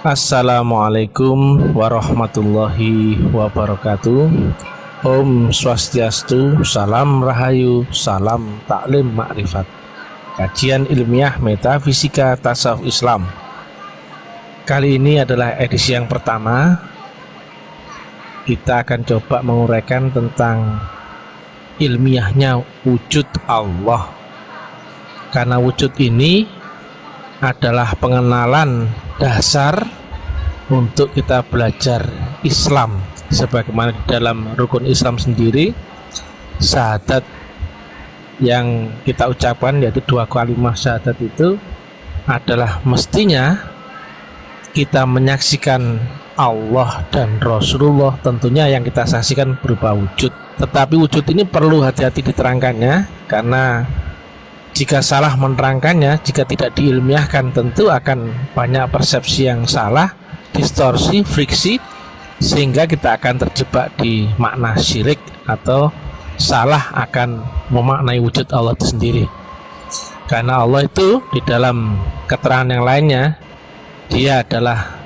Assalamualaikum warahmatullahi wabarakatuh. Om Swastiastu, Salam Rahayu, Salam Taklim Makrifat. Kajian ilmiah metafisika tasawuf Islam. Kali ini adalah edisi yang pertama. Kita akan coba menguraikan tentang ilmiahnya wujud Allah. Karena wujud ini adalah pengenalan dasar untuk kita belajar Islam, sebagaimana di dalam rukun Islam sendiri syahadat yang kita ucapkan, yaitu dua kalimat syahadat itu adalah mestinya kita menyaksikan Allah dan Rasulullah, tentunya yang kita saksikan berupa wujud. Tetapi wujud ini perlu hati-hati diterangkannya, karena jika salah menerangkannya, jika tidak diilmiahkan, tentu akan banyak persepsi yang salah, distorsi, friksi, sehingga kita akan terjebak di makna syirik atau salah akan memaknai wujud Allah itu sendiri. Karena Allah itu di dalam keterangan yang lainnya, dia adalah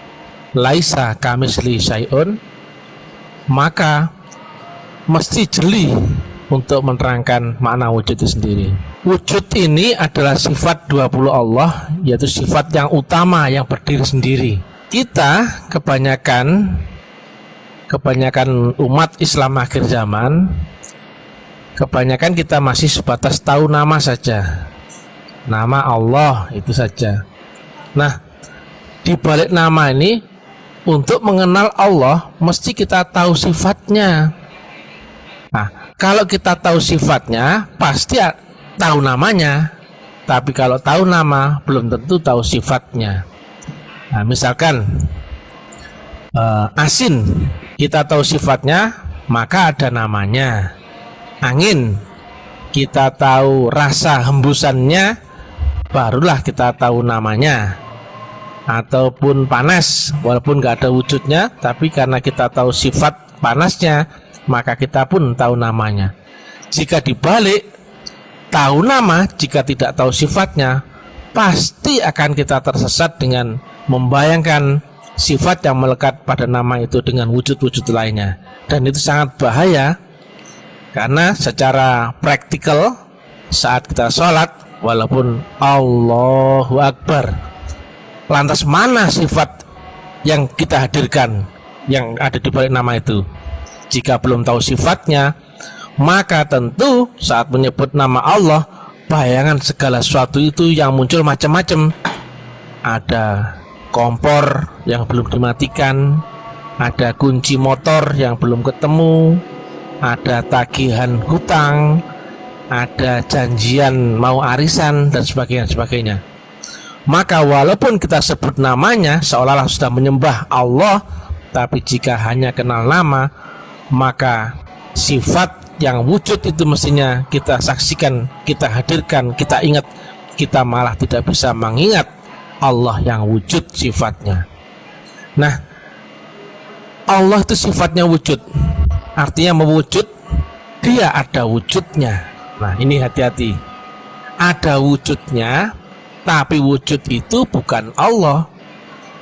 laisa kamisli syai'un, maka mesti jeli untuk menerangkan makna wujud itu sendiri. Wujud ini adalah sifat 20 Allah, yaitu sifat yang utama yang berdiri sendiri. Kita kebanyakan umat Islam akhir zaman, kebanyakan kita masih sebatas tahu nama saja, nama Allah itu saja. Nah, di balik nama ini, untuk mengenal Allah mesti kita tahu sifatnya. Nah, kalau kita tahu sifatnya pasti tahu namanya, tapi kalau tahu nama belum tentu tahu sifatnya. Nah, misalkan asin, kita tahu sifatnya maka ada namanya. Angin, kita tahu rasa hembusannya barulah kita tahu namanya. Ataupun panas, walaupun nggak ada wujudnya, tapi karena kita tahu sifat panasnya maka kita pun tahu namanya. Jika dibalik, tahu nama jika tidak tahu sifatnya, pasti akan kita tersesat dengan membayangkan sifat yang melekat pada nama itu dengan wujud-wujud lainnya. Dan itu sangat bahaya, karena secara praktikal saat kita sholat, walaupun Allahu Akbar, lantas mana sifat yang kita hadirkan yang ada di balik nama itu? Jika belum tahu sifatnya, maka tentu saat menyebut nama Allah, bayangan segala sesuatu itu yang muncul macam-macam. Ada kompor yang belum dimatikan, ada kunci motor yang belum ketemu, ada tagihan hutang, ada janjian mau arisan, dan sebagainya. Maka walaupun kita sebut namanya seolah-olah sudah menyembah Allah, tapi jika hanya kenal nama, maka sifat yang wujud itu mestinya kita saksikan, kita hadirkan, kita ingat. Kita malah tidak bisa mengingat Allah yang wujud sifatnya. Nah, Allah itu sifatnya wujud, artinya mewujud, dia ada wujudnya. Nah, ini hati-hati, ada wujudnya, tapi wujud itu bukan Allah.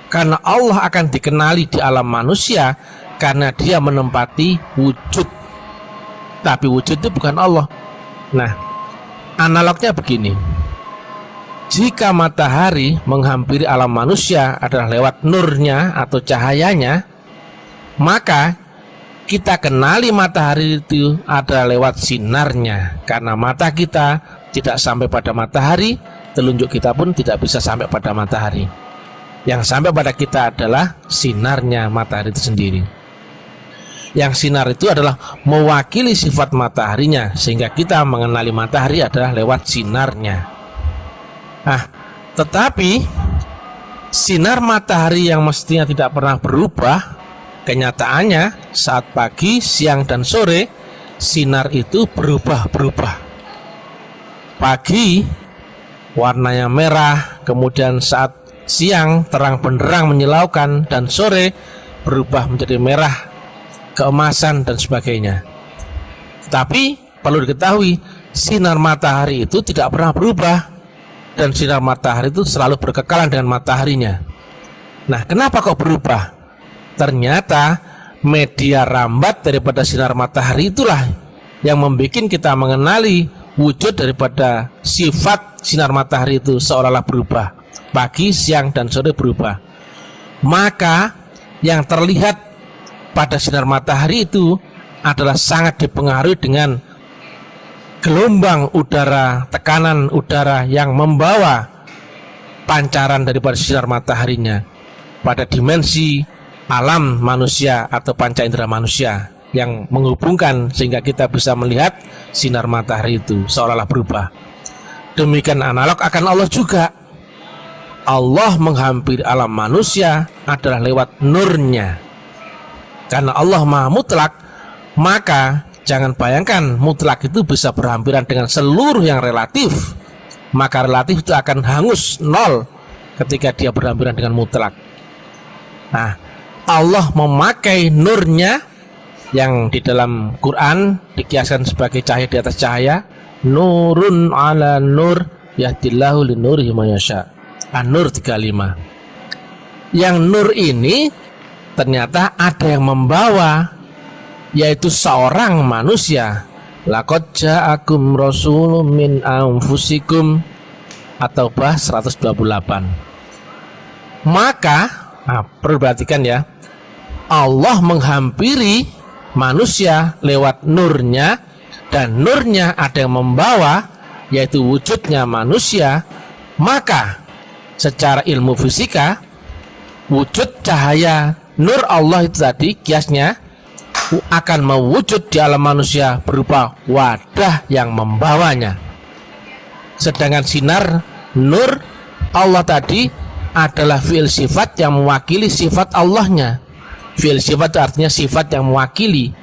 Karena Allah akan dikenali di alam manusia karena dia menempati wujud, tapi wujud itu bukan Allah. Nah, analognya begini, jika matahari menghampiri alam manusia adalah lewat nurnya atau cahayanya, maka kita kenali matahari itu adalah lewat sinarnya. Karena mata kita tidak sampai pada matahari, telunjuk kita pun tidak bisa sampai pada matahari. Yang sampai pada kita adalah sinarnya matahari itu sendiri. Yang sinar itu adalah mewakili sifat mataharinya, sehingga kita mengenali matahari adalah lewat sinarnya. Nah, tetapi sinar matahari yang mestinya tidak pernah berubah, kenyataannya saat pagi, siang, dan sore sinar itu berubah-berubah. Pagi warnanya merah, kemudian saat siang terang benderang menyilaukan, dan sore berubah menjadi merah keemasan dan sebagainya. Tapi perlu diketahui, sinar matahari itu tidak pernah berubah, dan sinar matahari itu selalu berkekalan dengan mataharinya. Nah, kenapa kok berubah? Ternyata media rambat daripada sinar matahari itulah yang membuat kita mengenali wujud daripada sifat sinar matahari itu seolah-olah berubah. Pagi, siang, dan sore berubah. Maka yang terlihat pada sinar matahari itu adalah sangat dipengaruhi dengan gelombang udara, tekanan udara yang membawa pancaran daripada sinar mataharinya pada dimensi alam manusia atau panca indera manusia yang menghubungkan sehingga kita bisa melihat sinar matahari itu seolah-olah berubah. Demikian analog akan Allah juga. Allah menghampiri alam manusia adalah lewat nurnya. Karena Allah Maha Mutlak, maka jangan bayangkan mutlak itu bisa berhampiran dengan seluruh yang relatif. Maka relatif itu akan hangus, nol ketika dia berhampiran dengan mutlak. Nah, Allah memakai nurnya yang di dalam Quran dikiaskan sebagai cahaya di atas cahaya. Nurun ala nur yahdillahu linurihi mayasya. An-Nur 35. Yang nur ini ternyata ada yang membawa, yaitu seorang manusia. Laqad ja'akum rasulun min anfusikum, atau bah 128. Maka perlu perhatikan ya, Allah menghampiri manusia lewat nurnya, dan nurnya ada yang membawa, yaitu wujudnya manusia. Maka secara ilmu fisika, wujud cahaya nur Allah itu tadi kiasnya akan mewujud di alam manusia berupa wadah yang membawanya. Sedangkan sinar nur Allah tadi adalah fi'il sifat yang mewakili sifat Allahnya. Fi'il sifat itu artinya sifat yang mewakili.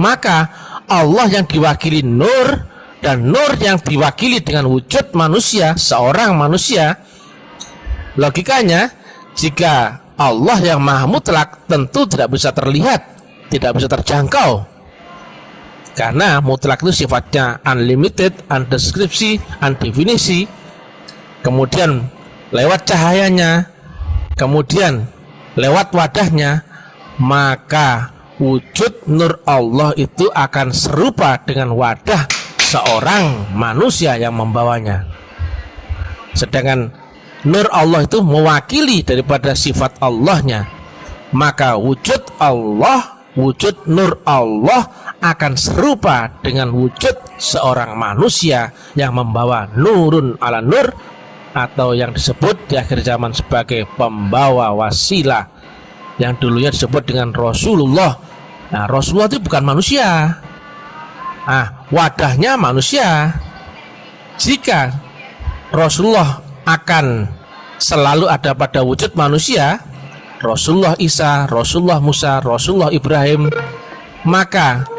Maka Allah yang diwakili nur, dan nur yang diwakili dengan wujud manusia, seorang manusia. Logikanya, jika Allah yang maha mutlak tentu tidak bisa terlihat, tidak bisa terjangkau, karena mutlak itu sifatnya unlimited, undeskripsi, undefinisi. Kemudian lewat cahayanya, kemudian lewat wadahnya, maka wujud nur Allah itu akan serupa dengan wadah seorang manusia yang membawanya. Sedangkan nur Allah itu mewakili daripada sifat Allahnya, maka wujud Allah, wujud nur Allah akan serupa dengan wujud seorang manusia yang membawa nurun ala nur, atau yang disebut di akhir zaman sebagai pembawa wasilah, yang dulunya disebut dengan Rasulullah. Nah, Rasulullah itu bukan manusia. Wadahnya manusia. Jika Rasulullah akan selalu ada pada wujud manusia, Rasulullah Isa, Rasulullah Musa, Rasulullah Ibrahim, maka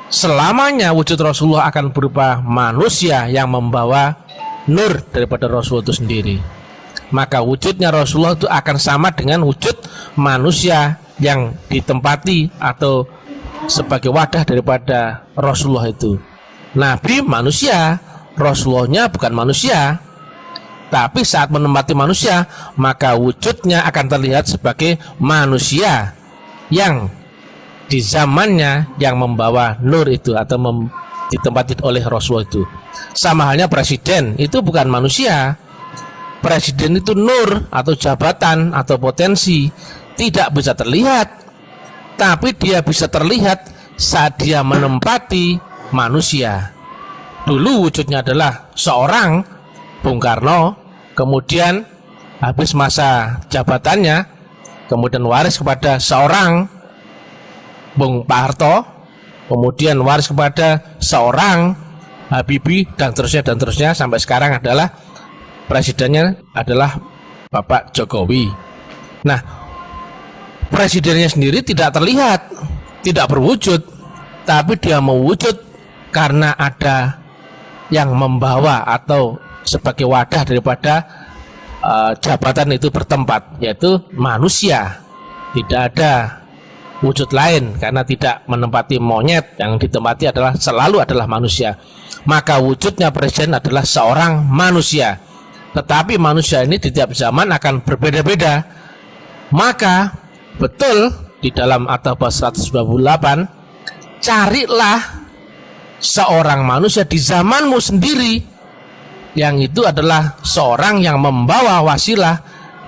selamanya wujud Rasulullah akan berupa manusia yang membawa nur daripada Rasulullah itu sendiri. Maka wujudnya Rasulullah itu akan sama dengan wujud manusia yang ditempati atau sebagai wadah daripada Rasulullah itu. Nabi manusia, Rasulullahnya bukan manusia. Tapi saat menempati manusia, maka wujudnya akan terlihat sebagai manusia yang di zamannya yang membawa nur itu atau ditempati oleh Rasulullah itu. Sama halnya presiden, itu bukan manusia. Presiden itu nur atau jabatan atau potensi, tidak bisa terlihat, tapi dia bisa terlihat saat dia menempati manusia. Dulu wujudnya adalah seorang Bung Karno, kemudian habis masa jabatannya, kemudian waris kepada seorang Bung Pak Harto, kemudian waris kepada seorang Habibie, dan terusnya sampai sekarang adalah presidennya adalah Bapak Jokowi. Nah, presidennya sendiri tidak terlihat, tidak berwujud, tapi dia mewujud karena ada yang membawa atau sebagai wadah daripada jabatan itu bertempat, yaitu manusia. Tidak ada wujud lain, karena tidak menempati monyet, yang ditempati selalu adalah manusia. Maka wujudnya presiden adalah seorang manusia. Tetapi manusia ini di tiap zaman akan berbeda-beda. Maka betul di dalam At-Taubah 198, carilah seorang manusia di zamanmu sendiri yang itu adalah seorang yang membawa wasilah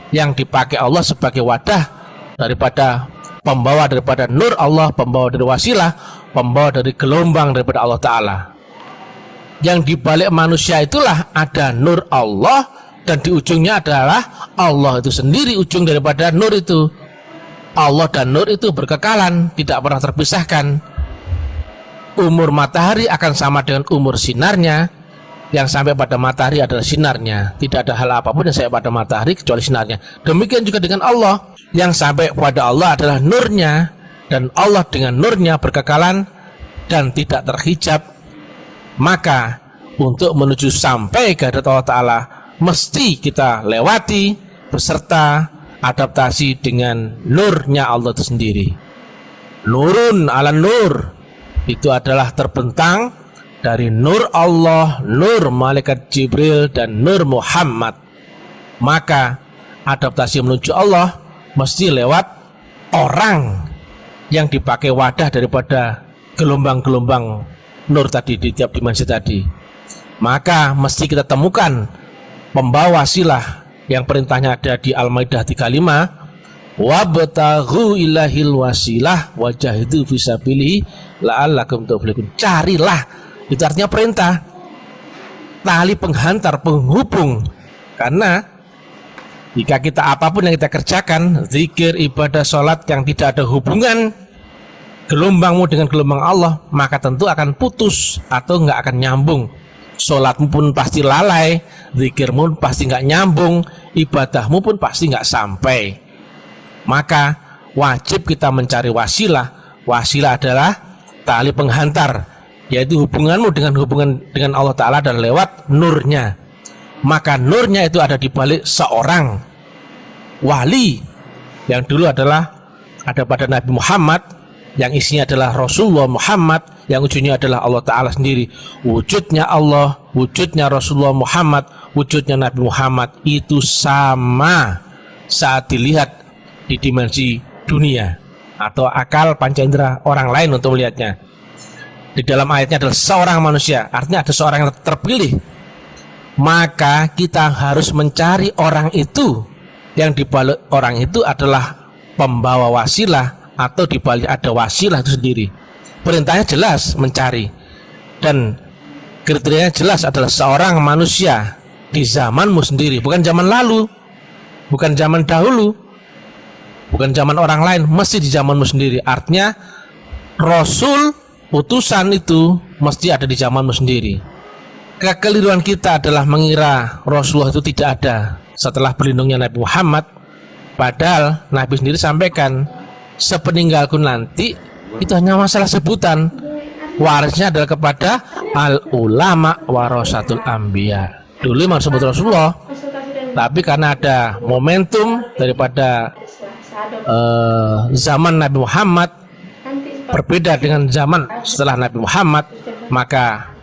yang dipakai Allah sebagai wadah daripada pembawa daripada nur Allah, pembawa dari wasilah, pembawa dari gelombang daripada Allah Ta'ala. Yang dibalik manusia itulah ada nur Allah, dan di ujungnya adalah Allah itu sendiri, ujung daripada nur itu. Allah dan nur itu berkekalan, tidak pernah terpisahkan. Umur matahari akan sama dengan umur sinarnya. Yang sampai pada matahari adalah sinarnya. Tidak ada hal apapun yang sampai pada matahari kecuali sinarnya. Demikian juga dengan Allah. Yang sampai pada Allah adalah nurnya, dan Allah dengan nurnya berkekalan dan tidak terhijab. Maka untuk menuju sampai ke hadirat Allah Ta'ala, mesti kita lewati beserta adaptasi dengan nurnya Allah itu sendiri. Nurun ala nur, itu adalah terbentang dari nur Allah, nur malaikat Jibril, dan nur Muhammad. Maka adaptasi menuju Allah mesti lewat orang yang dipakai wadah daripada gelombang-gelombang nur tadi di tiap dimensi tadi. Maka mesti kita temukan pembawa wasilah yang perintahnya ada di Al-Maidah 35, wabtaghu ilahil wasilah wajahidu fisabilihi la'allakum tuflihun. Carilah, itu artinya perintah, tali penghantar, penghubung. Karena jika kita apapun yang kita kerjakan, zikir, ibadah, sholat yang tidak ada hubungan gelombangmu dengan gelombang Allah, maka tentu akan putus atau nggak akan nyambung. Sholatmu pun pasti lalai, zikirmu pasti nggak nyambung, ibadahmu pun pasti nggak sampai. Maka wajib kita mencari wasilah. Wasilah adalah tali penghantar, yaitu hubunganmu dengan Allah Ta'ala dan lewat nurnya. Maka nurnya itu ada di balik seorang wali yang dulu adalah ada pada Nabi Muhammad, yang isinya adalah Rasulullah Muhammad, yang ujungnya adalah Allah Ta'ala sendiri. Wujudnya Allah, wujudnya Rasulullah Muhammad, wujudnya Nabi Muhammad itu sama saat dilihat di dimensi dunia atau akal panca indera orang lain untuk melihatnya. Di dalam ayatnya adalah seorang manusia, artinya ada seorang yang terpilih. Maka kita harus mencari orang itu, yang dibalik orang itu adalah pembawa wasilah, atau dibalik ada wasilah itu sendiri. Perintahnya jelas mencari, dan kriterianya jelas adalah seorang manusia di zamanmu sendiri, bukan zaman lalu, bukan zaman dahulu, bukan zaman orang lain, mesti di zamanmu sendiri. Artinya Rasul utusan itu mesti ada di zamanmu sendiri. Kekeliruan kita adalah mengira Rasulullah itu tidak ada setelah berlindungnya Nabi Muhammad, padahal Nabi sendiri sampaikan, sepeninggalku nanti itu hanya masalah sebutan, warisnya adalah kepada al ulama warasatul anbiya. Dulu memang sebut Rasulullah, tapi karena ada momentum daripada zaman Nabi Muhammad berbeda dengan zaman setelah Nabi Muhammad, maka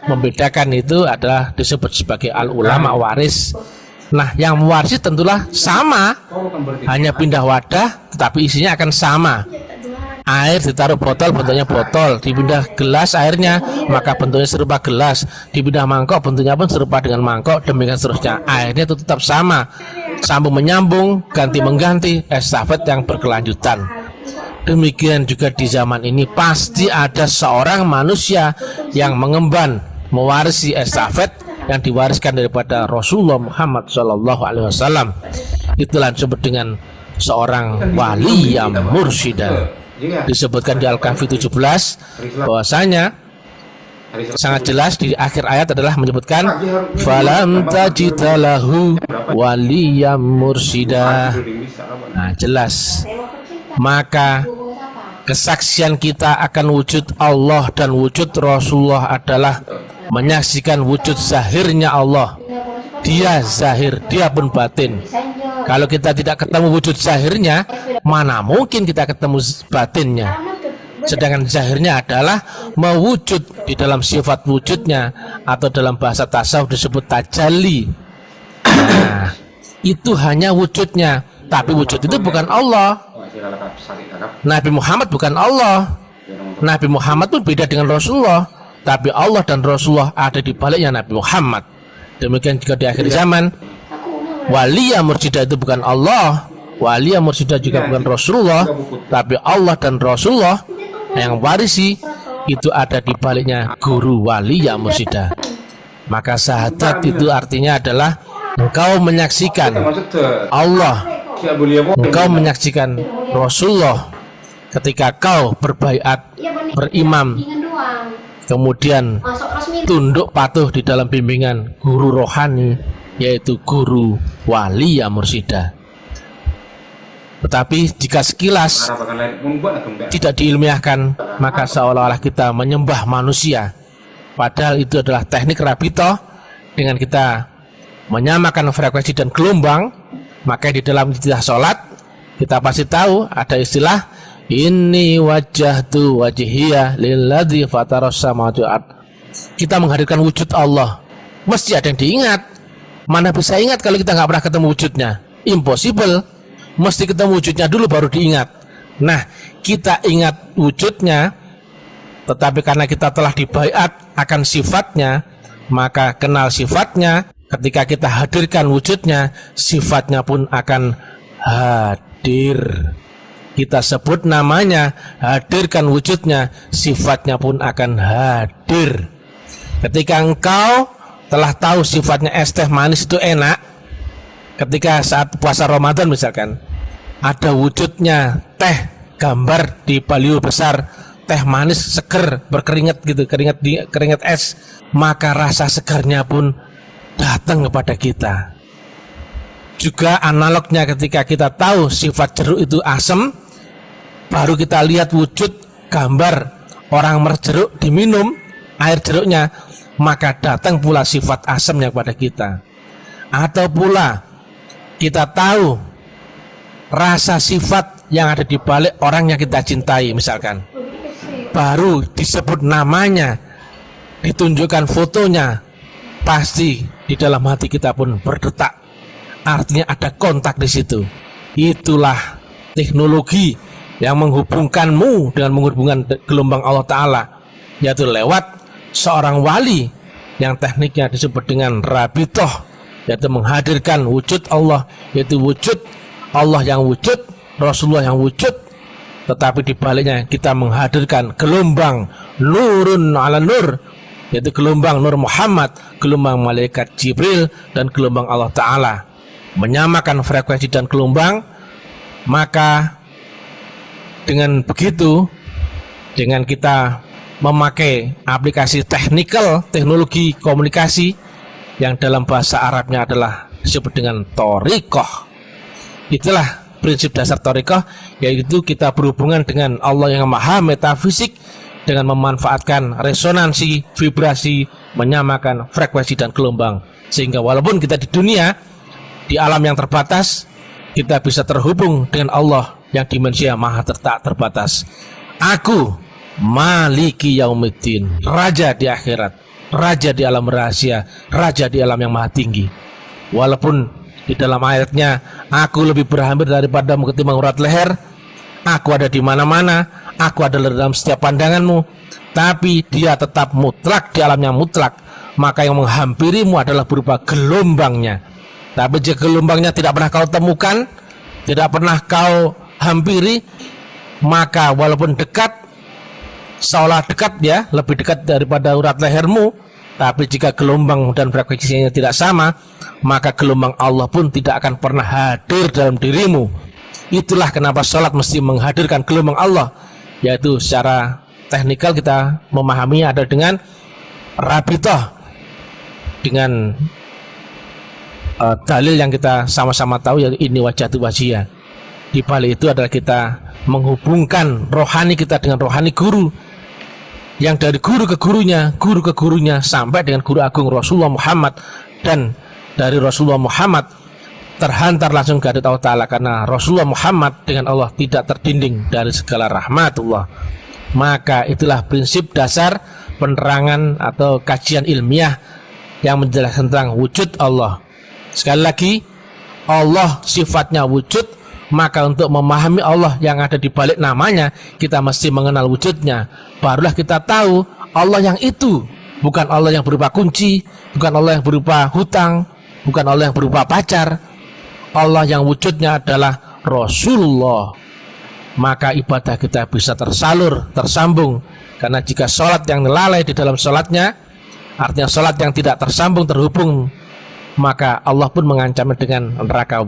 membedakan itu adalah disebut sebagai al ulama waris. Nah, yang mewarisi tentulah sama, hanya pindah wadah tetapi isinya akan sama. Air ditaruh botol, bentuknya botol, dipindah gelas airnya, maka bentuknya serupa gelas, dipindah mangkok, bentuknya pun serupa dengan mangkok, demikian seterusnya. Airnya itu tetap sama, sambung menyambung, ganti mengganti, estafet yang berkelanjutan. Demikian juga di zaman ini pasti ada seorang manusia yang mengemban, mewarisi estafet yang diwariskan daripada Rasulullah Muhammad SAW. Itulah disebut dengan seorang wali yang mursyida. Disebutkan di Al-Kahfi 17 bahwasanya sangat jelas di akhir ayat adalah menyebutkan falam tajidalahu waliyam mursyida. Nah, jelas. Maka kesaksian kita akan wujud Allah dan wujud Rasulullah adalah menyaksikan wujud zahirnya Allah. Dia zahir, dia pun batin. Kalau kita tidak ketemu wujud zahirnya, mana mungkin kita ketemu batinnya. Sedangkan zahirnya adalah mewujud di dalam sifat wujudnya, atau dalam bahasa tasawuf disebut tajalli. Nah, itu hanya wujudnya. tapi wujud itu bukan Allah. Nabi Muhammad bukan Allah. Nabi Muhammad pun beda dengan Rasulullah, tapi Allah dan Rasulullah ada di baliknya Nabi Muhammad. Demikian juga di akhir zaman. Waliyah mursyida itu bukan Allah, waliyah mursyida juga bukan Rasulullah, tapi Allah dan Rasulullah yang warisi itu ada di baliknya guru waliyah mursyida. Maka syahadat itu artinya adalah engkau menyaksikan Allah, engkau menyaksikan Rasulullah ketika kau berbaiat, berimam, kemudian tunduk patuh di dalam bimbingan guru rohani, yaitu guru waliyah mursyida. Tetapi jika sekilas tidak diilmiahkan, maka seolah-olah kita menyembah manusia, padahal itu adalah teknik rabitoh. Dengan kita menyamakan frekuensi dan gelombang, maka di dalam istilah sholat kita pasti tahu ada istilah inni wajjahtu wajhiya lilladzi fataras samawati wal ard. Kita menghadirkan wujud Allah, mesti ada yang diingat. Mana bisa ingat kalau kita nggak pernah ketemu wujudnya? Impossible. Mesti ketemu wujudnya dulu baru diingat. Nah, kita ingat wujudnya, tetapi karena kita telah dibaiat akan sifatnya, maka kenal sifatnya. Ketika kita hadirkan wujudnya, sifatnya pun akan hadir. Kita sebut namanya, hadirkan wujudnya, sifatnya pun akan hadir. Ketika engkau telah tahu sifatnya es teh manis itu enak, ketika saat puasa Ramadan misalkan, ada wujudnya teh, gambar di baliho besar, teh manis seger, berkeringat gitu, keringat es, maka rasa segarnya pun datang kepada kita. Juga analognya ketika kita tahu sifat jeruk itu asam, baru kita lihat wujud gambar orang merjeruk diminum air jeruknya, maka datang pula sifat asamnya kepada kita. Atau pula kita tahu rasa sifat yang ada di balik orang yang kita cintai misalkan, baru disebut namanya, ditunjukkan fotonya, pasti di dalam hati kita pun berdetak. Artinya ada kontak di situ. Itulah teknologi yang menghubungkanmu dengan menghubungkan gelombang Allah Ta'ala, yaitu lewat seorang wali yang tekniknya disebut dengan rabitoh, yaitu menghadirkan wujud Allah, yaitu wujud Allah yang wujud, Rasulullah yang wujud, tetapi di baliknya kita menghadirkan gelombang nurun ala nur, yaitu gelombang Nur Muhammad, gelombang malaikat Jibril, dan gelombang Allah Ta'ala. Menyamakan frekuensi dan gelombang, maka dengan begitu, dengan kita memakai aplikasi teknologi komunikasi yang dalam bahasa Arabnya adalah disebut dengan thoriqah. Itulah prinsip dasar thoriqah, yaitu kita berhubungan dengan Allah yang maha metafisik dengan memanfaatkan resonansi, vibrasi, menyamakan frekuensi dan gelombang, sehingga walaupun kita di dunia, di alam yang terbatas, kita bisa terhubung dengan Allah yang dimensinya maha tak terbatas. Aku Maliki Yaumiddin, raja di akhirat, raja di alam rahasia, raja di alam yang maha tinggi. Walaupun di dalam ayatnya, aku lebih berhampir daripadamu ketimbang urat leher, aku ada di mana-mana, aku adalah dalam setiap pandanganmu, tapi dia tetap mutlak di alam yang mutlak. Maka yang menghampirimu adalah berupa gelombangnya. Tapi jika gelombangnya tidak pernah kau temukan, tidak pernah kau hampiri, maka walaupun dekat, seolah dekat ya, lebih dekat daripada urat lehermu, tapi jika gelombang dan frekuensinya tidak sama, maka gelombang Allah pun tidak akan pernah hadir dalam dirimu. Itulah kenapa sholat mesti menghadirkan gelombang Allah, yaitu secara teknikal kita memahami ada dengan rabitoh, dengan dalil yang kita sama-sama tahu, yaitu ini wajhatu wajhiyah. Di balik itu adalah kita menghubungkan rohani kita dengan rohani guru, yang dari guru ke gurunya sampai dengan guru agung Rasulullah Muhammad, dan dari Rasulullah Muhammad terhantar langsung ke Allah Ta'ala, karena Rasulullah Muhammad dengan Allah tidak terdinding dari segala rahmatullah. Maka itulah prinsip dasar penerangan atau kajian ilmiah yang menjelaskan tentang wujud Allah. Sekali lagi, Allah sifatnya wujud, maka untuk memahami Allah yang ada di balik namanya, kita mesti mengenal wujudnya. Barulah kita tahu Allah yang itu bukan Allah yang berupa kunci, bukan Allah yang berupa hutang, bukan Allah yang berupa pacar. Allah yang wujudnya adalah Rasulullah. Maka ibadah kita bisa tersalur, tersambung. Karena jika sholat yang lalai di dalam sholatnya, artinya sholat yang tidak tersambung, terhubung, maka Allah pun mengancamnya dengan neraka.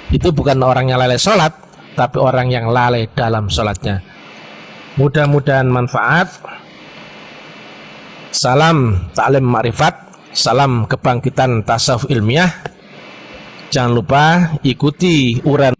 Itu bukan orang yang lalai sholat, tapi orang yang lalai dalam sholatnya. Mudah-mudahan manfaat. Salam ta'lim ma'rifat, salam kebangkitan tasawuf ilmiah. Jangan lupa ikuti uraian